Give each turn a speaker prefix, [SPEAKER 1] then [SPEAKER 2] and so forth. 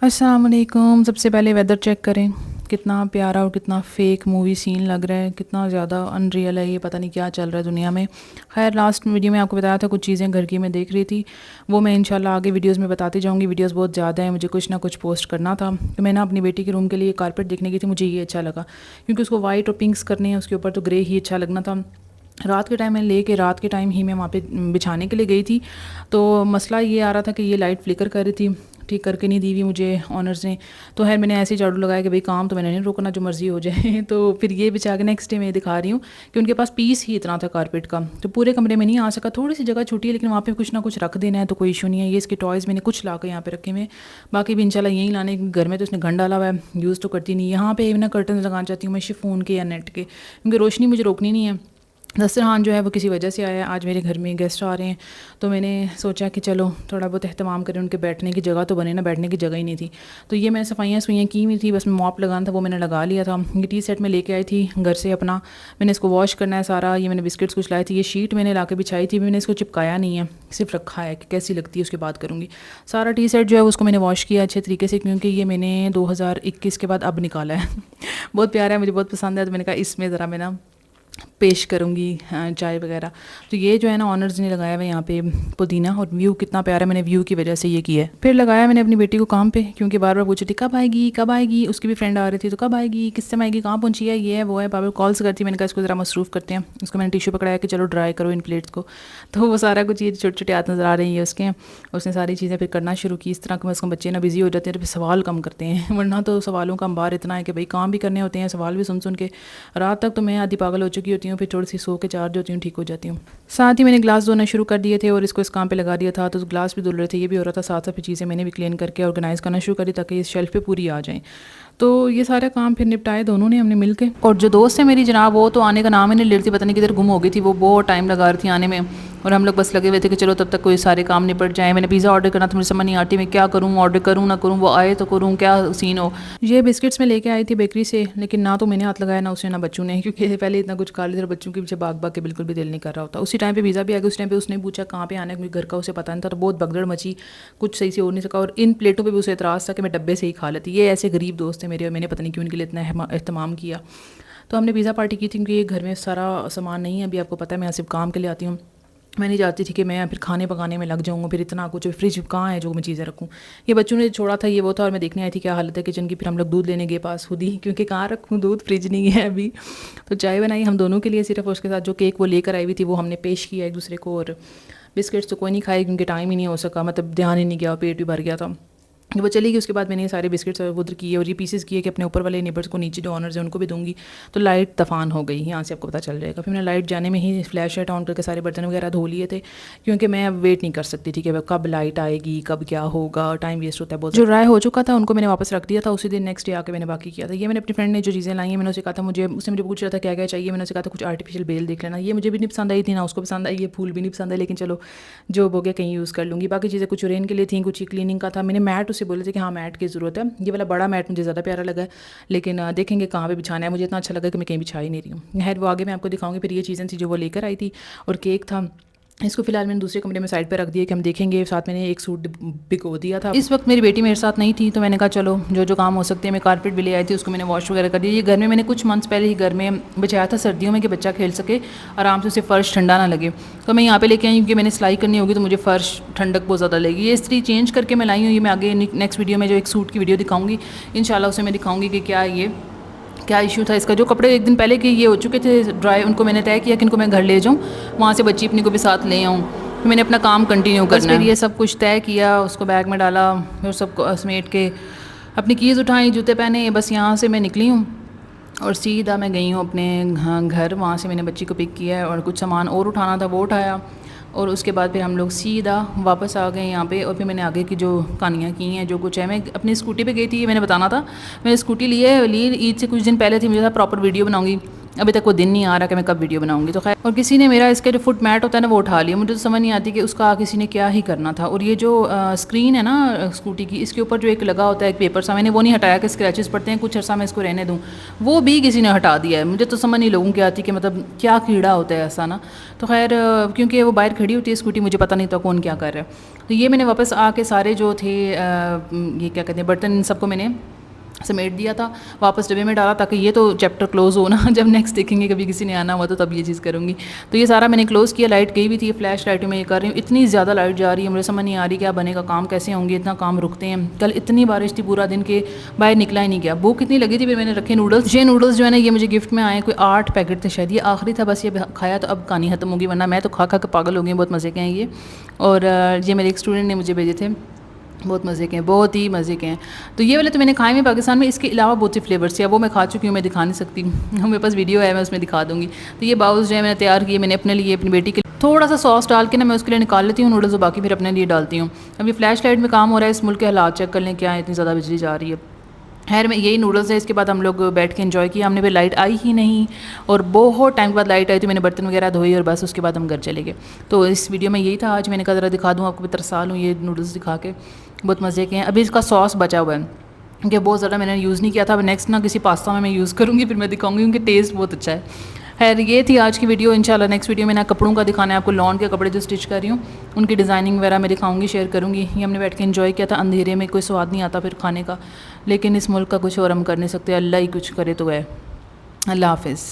[SPEAKER 1] अस्सलाम वालेकुम। सबसे पहले वेदर चेक करें, कितना प्यारा और कितना फ़ेक मूवी सीन लग रहा है, कितना ज़्यादा अनरियल है ये, पता नहीं क्या चल रहा है दुनिया में। खैर लास्ट वीडियो में आपको बताया था कुछ चीज़ें घर की मैं देख रही थी, वो मैं इंशाल्लाह आगे वीडियोस में बताती जाऊंगी। वीडियोस बहुत ज़्यादा हैं, मुझे कुछ ना कुछ पोस्ट करना था। तो मैं ना अपनी बेटी के रूम के लिए कारपेट देखने गई थी, मुझे ये अच्छा लगा क्योंकि उसको वाइट और पिंक्स करने हैं, उसके ऊपर तो ग्रे ही अच्छा लगना था। रात के टाइम मैं लेके रात के टाइम ही मैं वहाँ पे बिछाने के लिए गई थी, तो मसला ये आ रहा था कि ये लाइट फ्लिकर कर रही थी, ठीक करके नहीं दी हुई मुझे ऑनर्स ने। तो खैर मैंने ऐसे ही झाड़ू लगाया कि भाई काम तो मैंने नहीं रोकना, जो मर्ज़ी हो जाए। तो फिर ये बिछा के नेक्स्ट डे मैं दिखा रही हूँ कि उनके पास पीस ही इतना था कारपेट का, तो पूरे कमरे में नहीं आ सका, थोड़ी सी जगह छूटी है, लेकिन वहाँ पे कुछ ना कुछ रख देना है तो कोई इशू नहीं है। ये इसके टॉयज़ मैंने कुछ ला कर यहाँ पे रखे हुए, बाकी भी इंशाल्लाह यहीं लाने। घर में तो उसने घंटा डाला हुआ है, यूज़ तो करती नहीं। यहाँ पे ना कर्टन लगाना चाहती हूँ मैं शिफॉन के या नेट के, क्योंकि रोशनी मुझे रोकनी नहीं है। दस्तरखान जो है वो किसी वजह से आया है, आज मेरे घर में गेस्ट आ रहे हैं, तो मैंने सोचा कि चलो थोड़ा बहुत एहतमाम करें, उनके बैठने की जगह तो बने ना, बैठने की जगह ही नहीं थी। तो ये मैंने सफाइयाँ की हुई थी, बस मॉप लगाना था वो मैंने लगा लिया था। ये टी सेट में लेके आई थी घर से अपना, मैंने इसको वॉश करना है सारा। ये मैंने बिस्किट्स कुछ लाए थे, ये शीट मैंने ला के बिछाई थी, मैंने इसको चिपकाया नहीं है, सिर्फ रखा है कि कैसी लगती है उसके बाद करूँगी। सारा टी सेट जो है उसको मैंने वॉश किया अच्छे तरीके से, क्योंकि ये मैंने 2021 के बाद अब निकाला है। बहुत प्यारा है, मुझे बहुत पसंद है, तो मैंने कहा इसमें ज़रा मैं ना पेश करूँगी चाय वगैरह। तो ये जो है ना ऑनर्स ने लगाया हुआ है यहाँ पे पुदीना, और व्यू कितना प्यारा है, मैंने व्यू की वजह से ये किया है। फिर लगाया मैंने अपनी बेटी को काम पे, क्योंकि बार बार पूछ रही थी कब आएगी कब आएगी, उसकी भी फ्रेंड आ रही थी तो कब आएगी, किस समय आएगी, कहाँ पहुँची है, ये है वो है, बार बार कॉल्स करती। मैंने कहा इसको ज़रा मसरूफ़ करते हैं। उसको मैंने टिश्यू पकड़ाया कि चलो ड्राई करो इन प्लेट्स को, तो वो सारा कुछ ये छोटे छोटे हाथ नज़र आ रही है उसके, उसने सारी चीज़ें फिर करना शुरू की। इस तरह कम अज़ कम बच्चे ना बिजी हो जाते हैं तो फिर सवाल कम करते हैं, वरना तो सवालों का अंबार इतना है कि भाई काम भी करने होते हैं, सवाल भी सुन सुन के रात तक तो मैं आधी पागल हो चुकी होती हूँ, फिर थोड़ी सी सो के चार्ज होती हूँ, ठीक हो जाती हूँ। साथ ही मैंने ग्लास धोना शुरू कर दिए थे और इसको इस काम पे लगा दिया था, तो ग्लास भी धुल रहे थे, ये भी हो रहा था, साथ साथ फिर चीज़ें मैंने भी क्लीन करके ऑर्गेनाइज़ करना शुरू करी ताकि इस शेल्फ पे पूरी आ जाएँ। तो ये सारा काम फिर निपटाए दोनों ने, हमने मिल के। और जो दोस्त है मेरी जनाब, वो तो आने का नाम ही नहीं ले रही थी, पता नहीं किधर गुम हो गई थी, वो बहुत टाइम लगा रही थी आने में, और हम लोग बस लगे हुए थे कि चलो तब तक कोई सारे काम निपट जाए। मैंने पिज़्ज़ा ऑर्डर करना था, मुझे समझ नहीं आती मैं क्या करूँ, ऑर्डर करूँ ना करूँ, वो आए तो करूँ, क्या सीन हो। ये बिस्किट्स मैं लेके आई थी बेकरी से, लेकिन ना तो मैंने हाथ लगाया ना उसने ना बच्चों ने, क्योंकि पहले इतना कुछ खा लिया था, बच्चों के पीछे भाग भाग के बिल्कुल भी दिल नहीं कर रहा होता। उसी टाइम पे पिज़्ज़ा भी आ गया, उस टाइम पे उसने पूछा कहाँ पे आना है, क्योंकि घर का उसे पता नहीं था, तो बहुत भगदड़ मची, कुछ सही से हो नहीं सका। और इन प्लेटों पे भी उसे एतराज़ था कि मैं डब्बे से ही खा लेती। ये ऐसे गरीब दोस्त है मेरे, और मैंने पता नहीं क्यों इनके लिए इतना एहतमाम किया। तो हमने पिज़्ज़ा पार्टी की थी, क्योंकि ये घर में सारा सामान नहीं है अभी, आपको पता है मैं यहाँ सिर्फ काम के लिए आती हूँ। मैं नहीं चाहती थी कि मैं फिर खाने पकाने में लग जाऊँगा, फिर इतना कुछ फ्रिज कहाँ है जो मैं चीज़ें रखूँ। ये बच्चों ने छोड़ा था ये वो था, और मैं देखने आई थी क्या हालत है किचन की। फिर हम लोग दूध लेने गए पास खुद ही, क्योंकि कहाँ रखूँ दूध, फ्रिज नहीं है अभी। तो चाय बनाई हम दोनों के लिए सिर्फ, उसके साथ जो केक वो लेकर आई हुई थी वो हमने पेश किया एक दूसरे को। और बिस्किट्स तो कोई नहीं खाए क्योंकि टाइम ही नहीं हो सका, मतलब ध्यान ही नहीं गया, पेट भी भर गया था। वो चली गई, उसके बाद मैंने ये सारे बिस्किट्स उधर किए और ये पीसेस किए कि अपने ऊपर वाले नेबर्स को, नीचे जो ऑनर्स हैं उनको भी दूंगी। तो लाइट तफान हो गई, यहाँ से आपको पता चल जाएगा। फिर मैंने लाइट जाने में ही फ्लैश लाइट ऑन करके सारे बर्तन वगैरह धो लिए थे, क्योंकि मैं अब वेट नहीं कर सकती थी कि कब लाइट आएगी, कब क्या होगा, टाइम वेस्ट होता है बहुत। जो ड्राई हो चुका था उनको मैंने वापस रख दिया था, उसी दिन नेक्स्ट डे आके मैंने बाकी किया था। ये मैंने अपनी फ्रेंड ने जो चीज़ें लाई हैं, मैंने उसे कहा था मुझे, उसने मुझे पूछ रहा था क्या क्या चाहिए, मैंने उसे कहा था कुछ आर्टिफिशियल बेल देख लेना। ये मुझे भी नहीं पसंद आई थी, ना उसको पसंद आई, ये फूल भी नहीं पसंद है, लेकिन चलो जो हो गया कहीं यूज़ कर लूँगी। बाकी चीज़ें कुछ रेन के लिए थी, कुछ क्लीनिंग का था। मैंने मैट उसे बोले थे कि हाँ मैट की ज़रूरत है, ये वाला बड़ा मैट मुझे ज़्यादा प्यारा लगा है, लेकिन देखेंगे कहाँ पे बिछाना है। मुझे इतना अच्छा लगा कि मैं कहीं बिछा ही नहीं रही हूँ। खैर वो आगे मैं आपको दिखाऊंगी। फिर ये चीज़ें थी जो वो लेकर आई थी, और केक था, इसको फिलहाल मैंने दूसरे कमरे में साइड पे रख दिया कि हम देखेंगे। साथ मैंने एक सूट भिगो दिया था। इस वक्त मेरी बेटी मेरे साथ नहीं थी, तो मैंने कहा चलो जो जो काम हो सकते हैं। मैं कारपेट भी ले आई थी, उसको मैंने वॉश वगैरह कर दिया। ये घर में मैंने कुछ मंथ्स पहले ही घर में बिछाया था सर्दियों में, कि बच्चा खेल सके आराम से, उसे फ़र्श ठंडा ना लगे। तो मैं यहाँ पे लेके आई, क्योंकि मैंने सिलाई करनी होगी तो मुझे फ़र्श ठंडक बहुत ज़्यादा लगेगी। ये इस्त्री चेंज करके मैं लाई हूँ, ये मैं आगे नेक्स्ट वीडियो में जो एक सूट की वीडियो दिखाऊंगी इंशाल्लाह, उसे मैं दिखाऊंगी कि क्या इशू था इसका। जो कपड़े एक दिन पहले के ये हो चुके थे ड्राई, उनको मैंने तय किया कि इनको मैं घर ले जाऊँ, वहाँ से बच्ची अपनी को भी साथ ले आऊँ, फिर मैंने अपना काम कंटिन्यू करना। फिर ये सब कुछ तय किया, उसको बैग में डाला, फिर सबको समेट के अपनी कीज़ उठाई, जूते पहने, बस यहाँ से मैं निकली हूँ और सीधा मैं गई हूँ अपने घर। वहाँ से मैंने बच्ची को पिक किया है, और कुछ सामान और उठाना था वो उठाया, और उसके बाद फिर हम लोग सीधा वापस आ गए यहाँ पे। और फिर मैंने आगे की जो कहानियाँ की हैं, जो कुछ है, मैं अपनी स्कूटी पे गई थी, ये मैंने बताना था। मैंने स्कूटी ली ईद से कुछ दिन पहले थी, मुझे था प्रॉपर वीडियो बनाऊंगी, अभी तक वो दिन नहीं आ रहा कि मैं कब वीडियो बनाऊंगी। तो खैर, और किसी ने मेरा इसका जो फुट मैट होता है ना वो उठा लिया। मुझे तो समझ नहीं आती कि उसका किसी ने क्या ही करना था। और ये जो स्क्रीन है ना स्कूटी की, इसके ऊपर जो एक लगा होता है एक पेपर सा, मैंने वो नहीं हटाया कि स्क्रैचेस पड़ते हैं, कुछ अर्सा मैं इसको रहने दूँ, वो भी किसी ने हटा दिया है। मुझे तो समझ नहीं लोगों की आती कि मतलब क्या कीड़ा होता है ऐसा ना। तो खैर क्योंकि वो बाहर खड़ी होती है स्कूटी, मुझे पता नहीं था कौन क्या कर रहा है। तो ये मैंने वापस आके सारे जो थे ये क्या कहते हैं बर्तन, इन सबको मैंने समेट दिया था, वापस डब्बे में डाला, ताकि ये तो चैप्टर क्लोज हो ना। जब नेक्स्ट देखेंगे कभी किसी ने आना हुआ तो तब ये चीज़ करूँगी। तो ये सारा मैंने क्लोज़ किया। लाइट गई भी थी, फ्लैश लाइट में ये कर रही हूँ। इतनी ज़्यादा लाइट जा रही है, मुझे समझ नहीं आ रही क्या बनेगा, काम कैसे होंगे, इतना काम रुकते हैं। कल इतनी बारिश थी पूरा दिन के बाहर निकला ही नहीं गया। भूख इतनी लगी थी, फिर मैंने रखे नूडल्स। ये नूडल्स जो है ना ये मुझे गिफ्ट में आए, कोई 8 पैकेट थे शायद, ये आखिरी था बस, ये खाया तो अब कहानी खत्म होगी, वरना मैं तो खा खा के पागल हो गई। बहुत मज़े के हैं ये। और ये मेरे एक स्टूडेंट ने मुझे भेजे थे, बहुत मज़े के हैं, बहुत ही मज़े के हैं। तो ये वाले तो मैंने खाए हुए पाकिस्तान में, इसके अलावा बहुत सी फ्लेवर्स है, वो मैं खा चुकी हूँ, मैं दिखा नहीं सकती। मेरे पास वीडियो है, मैं उसमें दिखा दूँगी। तो ये बाउल्स जो है मैंने तैयार किए, मैंने अपने लिए, अपनी बेटी के लिए थोड़ा सा सॉस डाल के ना मैं उसके लिए निकाल लेती हूँ नूडल्स, और बाकी फिर अपने लिए डालती हूँ। अभी फ्लैश लाइट में काम हो रहा है, इस मुल्क के हालात चेक कर लें क्या है, इतनी ज़्यादा बिजली जा रही है। खैर में यही नूडल्स है। इसके बाद हम लोग बैठ के एंजॉय किया हमने, फिर लाइट आई ही नहीं, और बहुत टाइम के बाद लाइट आई तो मैंने बर्तन वगैरह धोई, और बस उसके बाद हम घर चले गए। तो इस वीडियो में यही था आज, मैंने कहा ज़रा दिखा दूँ आपको, तरसा लूँ ये नूडल्स दिखा के, बहुत मज़े के हैं। अभी इसका सॉस बचा हुआ है क्योंकि बहुत ज़्यादा मैंने यूज़ नहीं किया था। अब नेक्स्ट ना किसी पास्ता में मैं यूज़ करूँगी, फिर मैं दिखाऊँगी, क्योंकि टेस्ट बहुत अच्छा है। खैर ये थी आज की वीडियो। इंशाल्लाह नेक्स्ट वीडियो में ना कपड़ों का दिखाना है आपको, लॉन के कपड़े जो स्टिच कर रही हूँ उनकी डिज़ाइनिंग वगैरह मैं दिखाऊंगी, शेयर करूँगी। ये हमने बैठ के एंजॉय किया था, अंधेरे में कोई स्वाद नहीं आता फिर खाने का, लेकिन इस मुल्क का कुछ और हम कर नहीं सकते, अल्लाह ही कुछ करे तो है। अल्लाह हाफिज़।